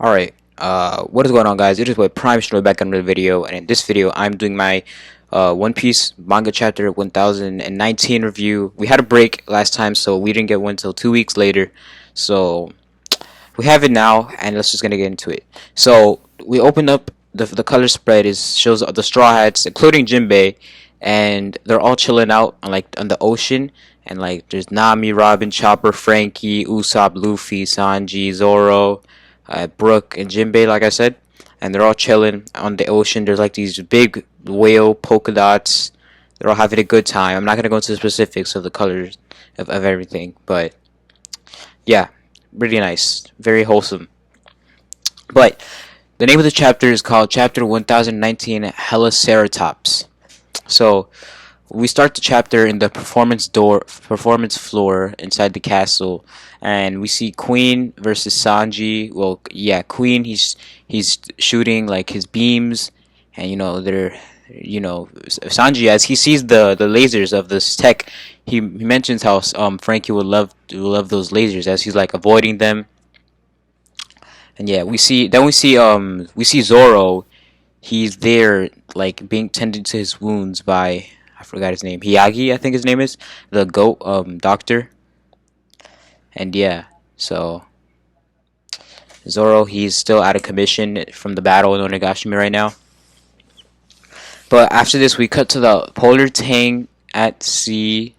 Alright, what is going on, guys? It is with Prime Story back on another video, and in this video I'm doing my One Piece manga chapter 1019 review. We had a break last time, so we didn't get one until 2 weeks later, so we have it now, and let's just gonna get into it. So we opened up the color spread is shows the Straw Hats, including Jinbei, and they're all chilling out on the ocean, and like there's Nami, Robin, Chopper, Frankie, Usopp, Luffy, Sanji, Zoro, Brook, and Jinbei, like I said, and they're all chilling on the ocean. There's like these big whale polka dots. They're all having a good time. I'm not gonna go into the specifics of the colors of everything, but yeah, really nice, very wholesome. But the name of the chapter is called Chapter 1019 Heliceratops. So we start the chapter in the performance floor inside the castle, and we see Queen versus Sanji. Well, yeah, Queen. He's shooting like his beams, and Sanji, as he sees the lasers of this tech, he mentions how Frankie would love those lasers as he's like avoiding them. And yeah, we see Zoro. He's there like being tended to his wounds by, I forgot his name, Hiyagi, I think his name is, the goat doctor. And yeah, so Zoro, he's still out of commission from the battle in Onigashima right now. But after this, we cut to the polar tank at sea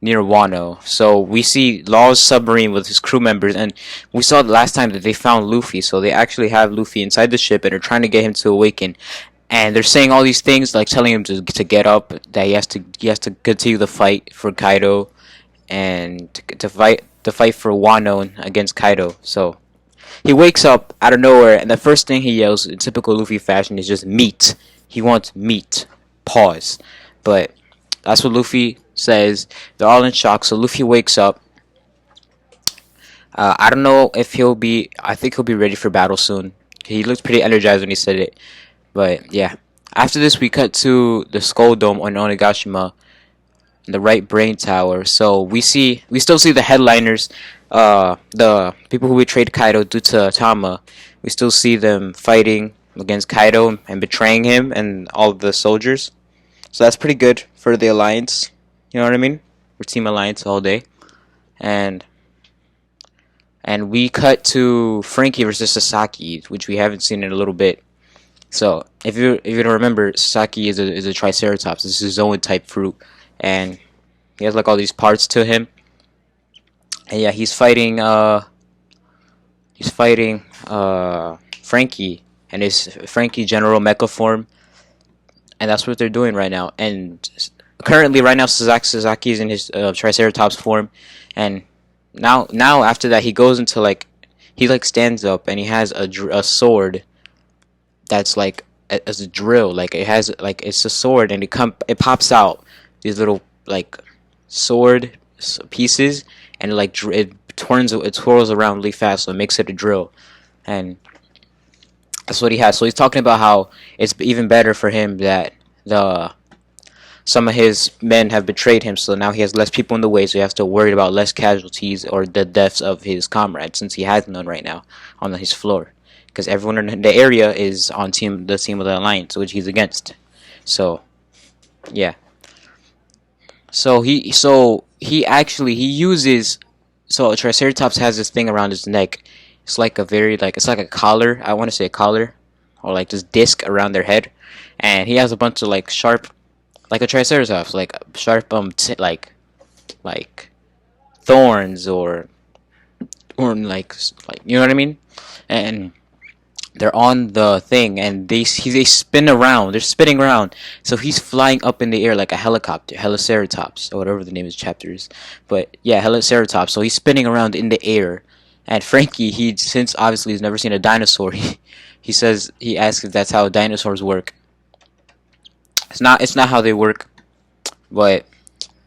near Wano. So we see Law's submarine with his crew members, and we saw the last time that they found Luffy. So they actually have Luffy inside the ship and are trying to get him to awaken. And they're saying all these things, like telling him to get up, that he has to continue the fight for Kaido, and to fight for Wano against Kaido. So he wakes up out of nowhere, and the first thing he yells in typical Luffy fashion is just meat. He wants meat. Pause. But that's what Luffy says. They're all in shock. So Luffy wakes up. I don't know if he'll be. I think he'll be ready for battle soon. He looks pretty energized when he said it. But yeah. After this, we cut to the Skull Dome on Onigashima, the right brain tower. So we still see the headliners, the people who betrayed Kaido due to Tama. We still see them fighting against Kaido and betraying him and all of the soldiers. So that's pretty good for the Alliance. You know what I mean? We're Team Alliance all day. And we cut to Frankie versus Sasaki, which we haven't seen in a little bit. So if you don't remember, Sasaki is a Triceratops. This is a Zoan type fruit, and he has like all these parts to him. And yeah, he's fighting Frankie and his Frankie General Mecha form, and that's what they're doing right now. And currently, right now, Sasaki is in his Triceratops form, and now after that, he goes into he stands up and he has a sword that's like as a drill. Like it has it's a sword, and it pops out these little like sword pieces, and it twirls around really fast, so it makes it a drill, and that's what he has. So he's talking about how it's even better for him that some of his men have betrayed him, so now he has less people in the way, so he has to worry about less casualties or the deaths of his comrades, since he has none right now on his floor, because everyone in the area is on the team of the Alliance, which he's against. So yeah. So he uses, so a Triceratops has this thing around his neck. It's like it's like a collar. I want to say a collar, or like this disc around their head, and he has a bunch of like sharp, like a Triceratops, like sharp like thorns or like you know what I mean, and they're on the thing, and they spin around. They're spinning around. So he's flying up in the air like a helicopter, Heliceratops, or whatever the name of his chapter is. But yeah, Heliceratops. So he's spinning around in the air. And Frankie, since obviously he's never seen a dinosaur, he asks if that's how dinosaurs work. It's not how they work, but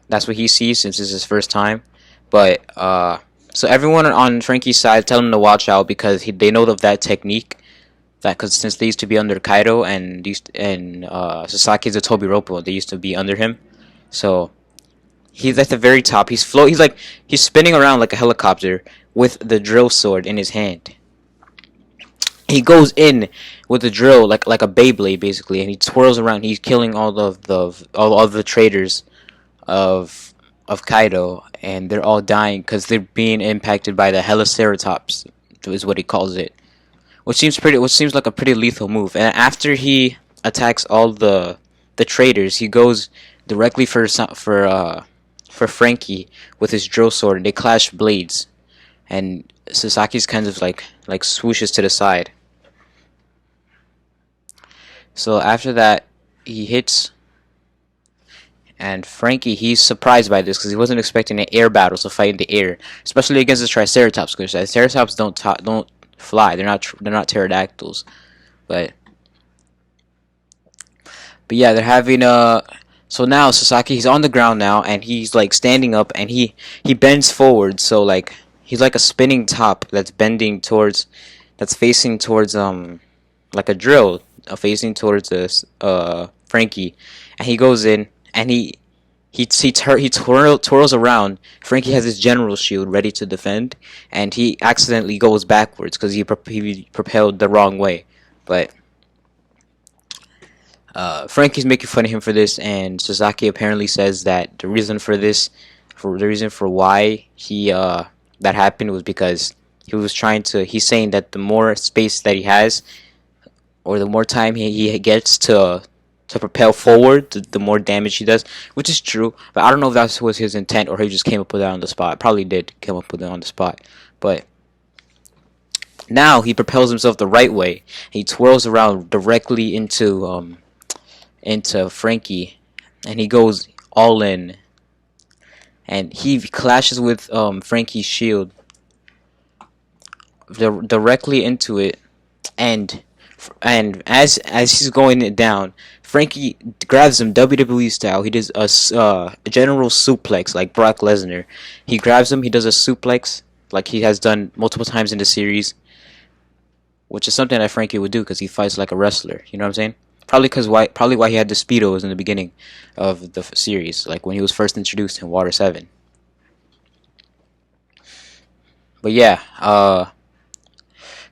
that's what he sees since it's his first time. But so everyone on Frankie's side tell him to watch out, because they know of that technique. Because since they used to be under Kaido, and Sasaki's a Tobiropo, they used to be under him. So he's at the very top. He's spinning around like a helicopter with the drill sword in his hand. He goes in with a drill like a Beyblade basically, and he twirls around. He's killing all of the traders of Kaido, and they're all dying because they're being impacted by the Heliceratops, is what he calls it, which seems like a pretty lethal move. And after he attacks all the traders, he goes directly for Frankie with his drill sword, and they clash blades. And Sasaki's kind of like swooshes to the side. So after that, he hits, and Frankie, he's surprised by this because he wasn't expecting an air battle to fight in the air, especially against the Triceratops. Because Triceratops don't fly; they're not pterodactyls. But yeah, they're having a. So now Sasaki, he's on the ground now, and he's like standing up, and he bends forward. So like he's like a spinning top that's facing towards like a drill, facing towards this Frankie, and he goes in, and twirls around. Frankie has his general shield ready to defend, and he accidentally goes backwards because he propelled the wrong way. But Frankie's making fun of him for this, and Sasaki apparently says that the reason for why he that happened was because he's saying that the more space that he has, or the more time he gets to propel forward, the more damage he does, which is true. But I don't know if that was his intent or he just came up with that on the spot. Probably did come up with it on the spot. But now he propels himself the right way. He twirls around directly into Frankie, and he goes all in, and he clashes with Frankie's shield directly into it, and as he's going it down, Frankie grabs him WWE style. He does a general suplex like Brock Lesnar. He grabs him. He does a suplex like he has done multiple times in the series, which is something that Frankie would do because he fights like a wrestler. You know what I'm saying? Probably why he had the speedos in the beginning of the series, like when he was first introduced in Water 7. But yeah,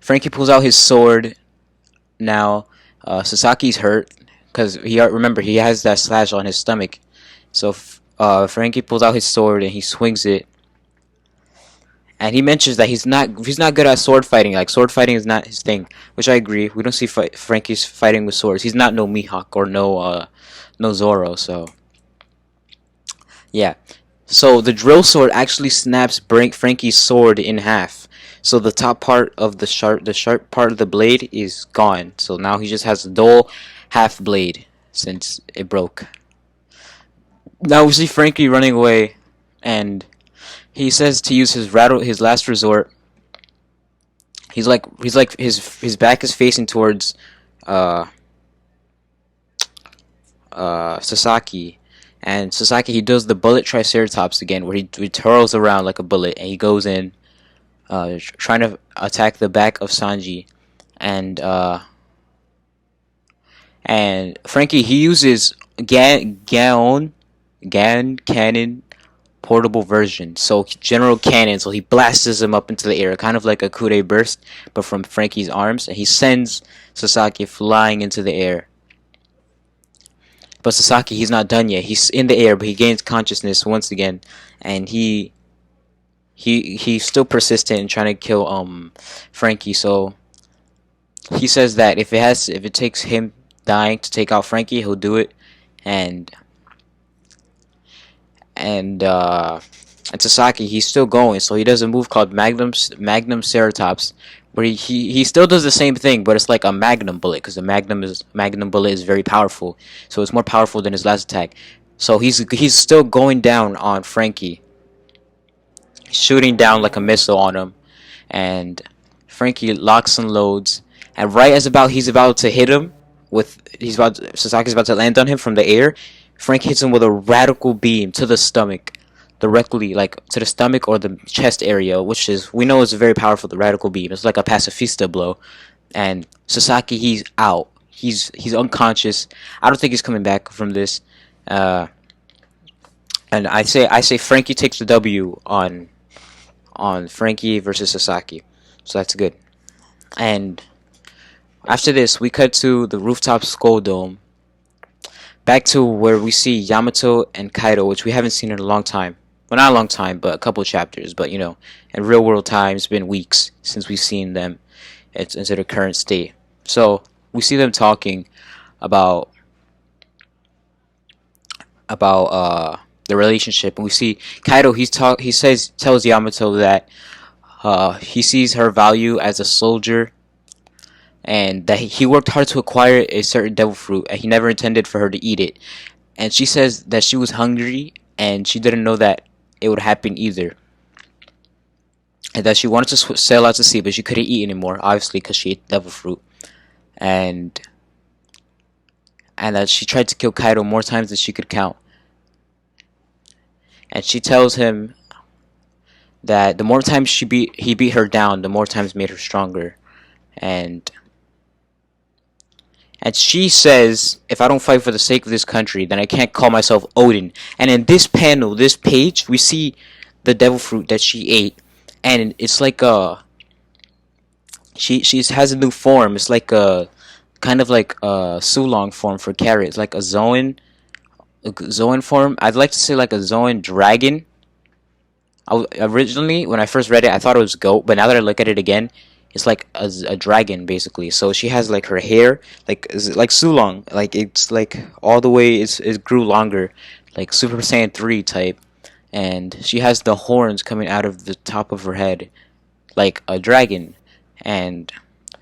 Frankie pulls out his sword now. Sasaki's hurt because remember he has that slash on his stomach. So Frankie pulls out his sword and he swings it. And he mentions that he's not good at sword fighting. Like sword fighting is not his thing, which I agree. We don't see Frankie's fighting with swords. He's not no Mihawk or no Zoro. So yeah. So the drill sword actually snaps Frankie's sword in half. So the top part of the sharp part of the blade is gone. So now he just has a dull half blade since it broke. Now we see Frankie running away, and he says to use his last resort. He's like his back is facing towards Sasaki, and Sasaki, he does the bullet Triceratops again, where he twirls around like a bullet, and he goes in, trying to attack the back of Sanji, and Frankie, he uses Gan Cannon portable version, so general cannon, so he blasts him up into the air, kind of like a Kure burst, but from Frankie's arms, and he sends Sasaki flying into the air. But Sasaki, he's not done yet. He's in the air, but he gains consciousness once again, and he's still persistent in trying to kill Frankie. So he says that if it takes him dying to take out Frankie, he'll do it, and Sasaki, he's still going, so he does a move called Magnum Ceratops, where he still does the same thing, but it's like a Magnum bullet, because the Magnum bullet is very powerful, so it's more powerful than his last attack. So he's still going down on Frankie, shooting down like a missile on him, and Frankie locks and loads, and right as he's about to hit him Sasaki's about to land on him from the air. Frank hits him with a radical beam to the stomach, directly, like to the stomach or the chest area, which we know is very powerful. The radical beam, it's like a pacifista blow, and Sasaki, he's out. He's unconscious. I don't think he's coming back from this. And I say Frankie takes the W on Frankie versus Sasaki, so that's good. And After this, we cut to the rooftop skull dome, back to where we see Yamato and Kaido, which we haven't seen in a long time. Well, not a long time, but a couple chapters. But in real world time, it's been weeks since we've seen them into their current state. So we see them talking about the relationship, and we see Kaido. Tells Yamato that he sees her value as a soldier, and that he worked hard to acquire a certain devil fruit, and he never intended for her to eat it. And she says that she was hungry, and she didn't know that it would happen either, and that she wanted to sail out to sea, but she couldn't eat anymore, obviously, because she ate devil fruit, and that she tried to kill Kaido more times than she could count. And she tells him that the more times he beat her down, the more times made her stronger. And she says, if I don't fight for the sake of this country, then I can't call myself Odin. And in this panel, this page, we see the devil fruit that she ate, and it's like she has a new form. It's like a kind of like a Sulong form for carrot. It's like a Zoan form. I'd like to say like a Zoan dragon. Originally, when I first read it, I thought it was goat, but now that I look at it again, it's like a dragon basically. So she has like her hair like Sulong, like it's like all the way it grew longer, like Super Saiyan 3 type, and she has the horns coming out of the top of her head like a dragon, and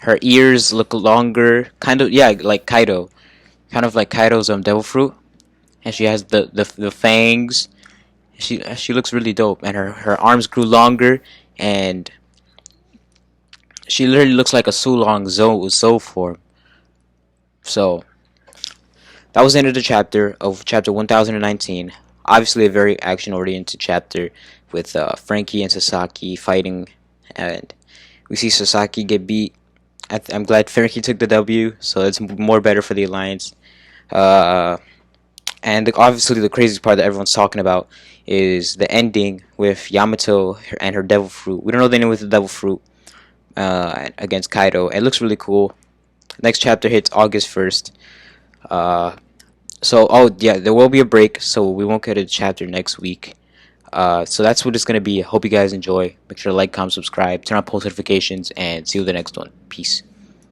her ears look longer, kind of, yeah, like Kaido, kind of like Kaido's devil fruit, and she has the fangs. She looks really dope, and her arms grew longer, and she literally looks like a Sulong Zo form. So that was the end of the chapter of chapter 1019. Obviously, a very action-oriented chapter with Frankie and Sasaki fighting, and we see Sasaki get beat. I'm glad Frankie took the W, so it's more better for the alliance. And obviously, the craziest part that everyone's talking about is the ending with Yamato and her devil fruit. We don't know the name with the devil fruit against Kaido. It looks really cool. Next chapter hits August 1st. Oh yeah, there will be a break, so we won't get a chapter next week. So that's what it's going to be. I hope you guys enjoy. Make sure to like, comment, subscribe, turn on post notifications, and see you in the next one. Peace.